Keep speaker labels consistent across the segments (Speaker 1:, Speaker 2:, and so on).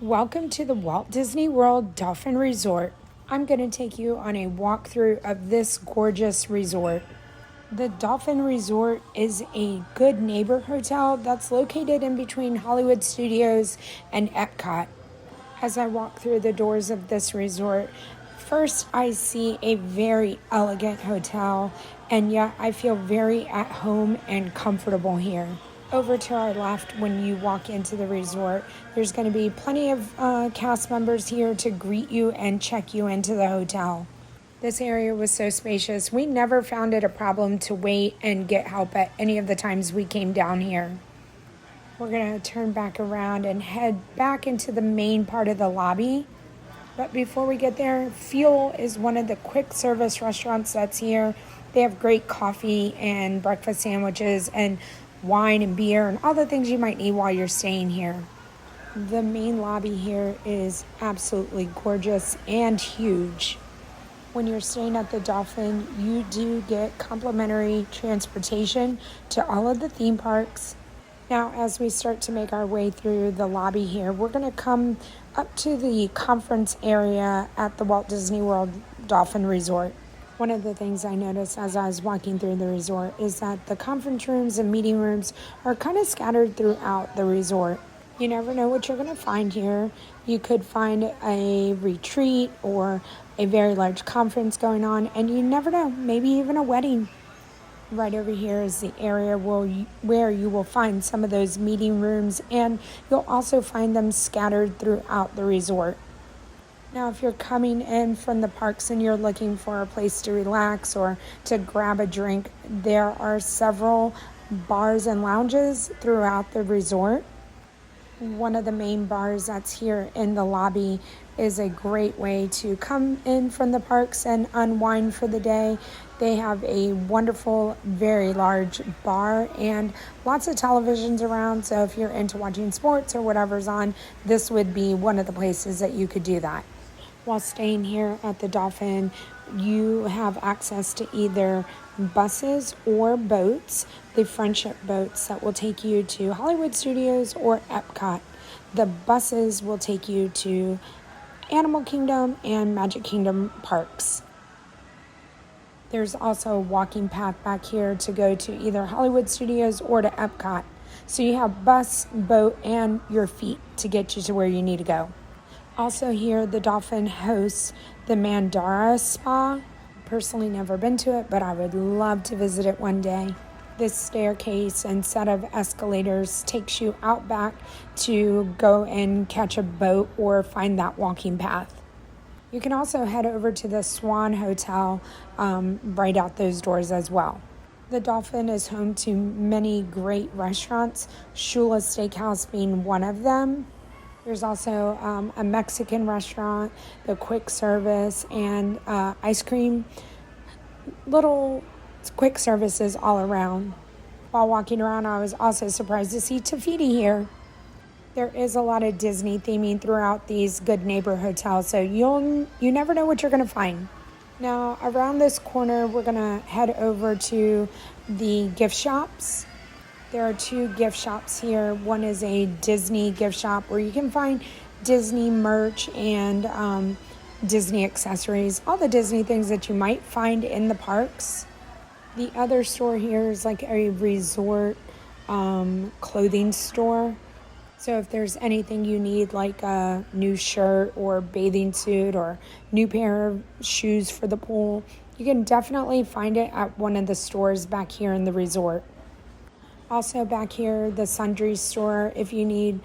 Speaker 1: Welcome to the Walt Disney World Dolphin Resort. I'm going to take you on a walkthrough of this gorgeous resort. The Dolphin Resort is a good neighbor hotel that's located in between Hollywood Studios and Epcot. As I walk through the doors of this resort, first I see a very elegant hotel, and yet I feel very at home and comfortable here. Over to our left, when you walk into the resort, there's going to be plenty of cast members here to greet you and check you into the hotel. This area was so spacious, we never found it a problem to wait and get help at any of the times we came down here. We're going to turn back around and head back into the main part of the lobby. But before we get there, Fuel is one of the quick service restaurants that's here. They have great coffee and breakfast sandwiches and wine and beer and all the things you might need while you're staying here. The main lobby here is absolutely gorgeous and huge. When you're staying at the Dolphin, you do get complimentary transportation to all of the theme parks. Now, as we start to make our way through the lobby here, we're going to come up to the conference area at the Walt Disney World Dolphin Resort. One of the things I noticed as I was walking through the resort is that the conference rooms and meeting rooms are kind of scattered throughout the resort. You never know what you're going to find here. You could find a retreat or a very large conference going on, and you never know, maybe even a wedding. Right over here is the area where you will find some of those meeting rooms, and you'll also find them scattered throughout the resort. Now, if you're coming in from the parks and you're looking for a place to relax or to grab a drink, there are several bars and lounges throughout the resort. One of the main bars that's here in the lobby is a great way to come in from the parks and unwind for the day. They have a wonderful, very large bar and lots of televisions around. So if you're into watching sports or whatever's on, this would be one of the places that you could do that. While staying here at the Dolphin, you have access to either buses or boats, the friendship boats that will take you to Hollywood Studios or Epcot. The buses will take you to Animal Kingdom and Magic Kingdom parks. There's also a walking path back here to go to either Hollywood Studios or to Epcot. So you have bus, boat, and your feet to get you to where you need to go. Also here, the Dolphin hosts the Mandara Spa. Personally never been to it, but I would love to visit it one day. This staircase and set of escalators takes you out back to go and catch a boat or find that walking path. You can also head over to the Swan Hotel right out those doors as well. The Dolphin is home to many great restaurants, Shula Steakhouse being one of them. There's also a Mexican restaurant, the quick service, and ice cream. Little quick services all around. While walking around, I was also surprised to see Tafiti here. There is a lot of Disney theming throughout these good neighbor hotels, so you never know what you're going to find. Now, around this corner, we're going to head over to the gift shops. There are two gift shops here. One is a Disney gift shop where you can find Disney merch and Disney accessories, all the Disney things that you might find in the parks. The other store here is like a resort clothing store. So if there's anything you need, like a new shirt or bathing suit or new pair of shoes for the pool, you can definitely find it at one of the stores back here in the resort. Also back here, the sundry store, if you need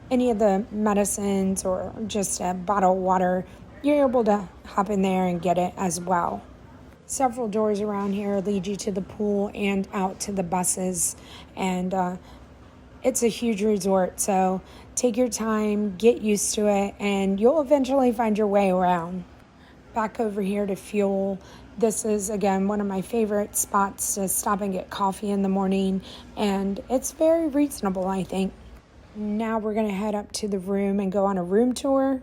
Speaker 1: any of the medicines or just a bottle of water, you're able to hop in there and get it as well. Several doors around here lead you to the pool and out to the buses, and it's a huge resort, so take your time, get used to it, and you'll eventually find your way around. Back over here to Fuel. This is, again, one of my favorite spots to stop and get coffee in the morning, and it's very reasonable, I think. Now we're going to head up to the room and go on a room tour.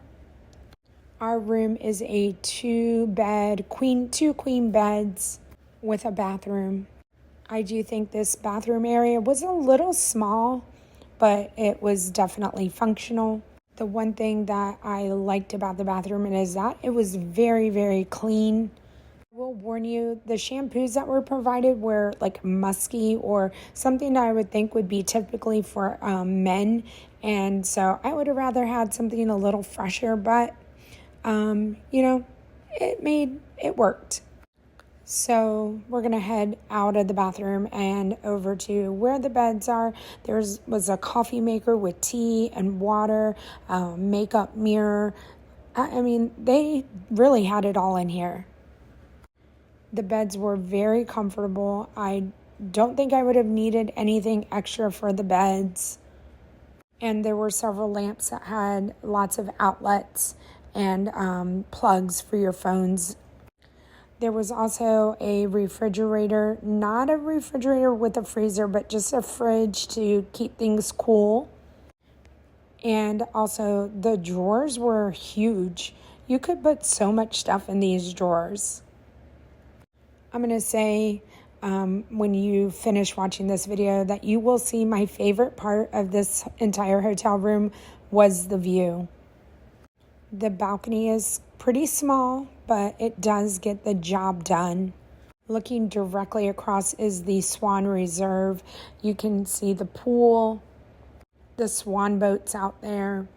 Speaker 1: Our room is a two queen beds with a bathroom. I do think this bathroom area was a little small, but it was definitely functional. The one thing that I liked about the bathroom is that it was very, very clean. I will warn you, the shampoos that were provided were like musky or something that I would think would be typically for men. And so I would have rather had something a little fresher, but, it worked. So we're going to head out of the bathroom and over to where the beds are. There was a coffee maker with tea and water, makeup mirror. I mean, they really had it all in here. The beds were very comfortable. I don't think I would have needed anything extra for the beds. And there were several lamps that had lots of outlets and plugs for your phones. There was also a refrigerator, not a refrigerator with a freezer, but just a fridge to keep things cool. And also the drawers were huge. You could put so much stuff in these drawers. I'm going to say when you finish watching this video that you will see my favorite part of this entire hotel room was the view. The balcony is pretty small, but it does get the job done. Looking directly across is the Swan Reserve. You can see the pool, the swan boats out there,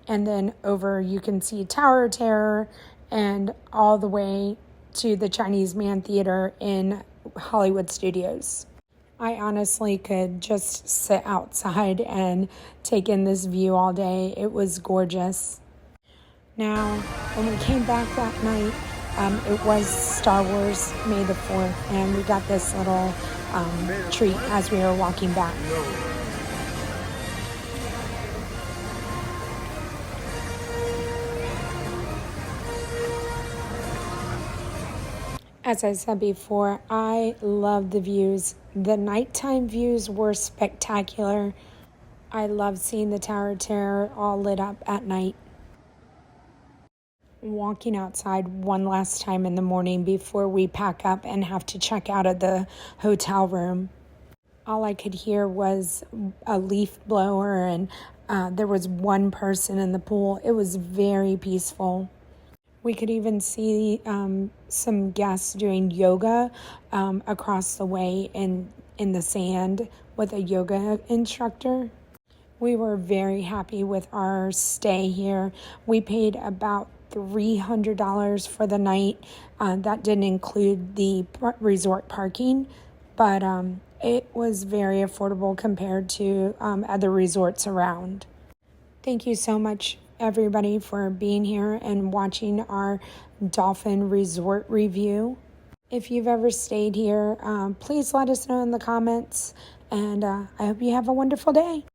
Speaker 1: and then over you can see Tower of Terror and all the way to the Chinese Man Theater in Hollywood Studios. I honestly could just sit outside and take in this view all day. It was gorgeous. Now, when we came back that night, it was Star Wars May the 4th, and we got this little treat as we were walking back. As I said before, I love the views. The nighttime views were spectacular. I love seeing the Tower of Terror all lit up at night. Walking outside one last time in the morning before we pack up and have to check out of the hotel room. All I could hear was a leaf blower, and there was one person in the pool. It was very peaceful. We could even see some guests doing yoga across the way in the sand with a yoga instructor. We were very happy with our stay here. We paid about $300 for the night. That didn't include the resort parking, but it was very affordable compared to other resorts around. Thank you so much, everybody, for being here and watching our Dolphin Resort review. If you've ever stayed here, please let us know in the comments, and I hope you have a wonderful day.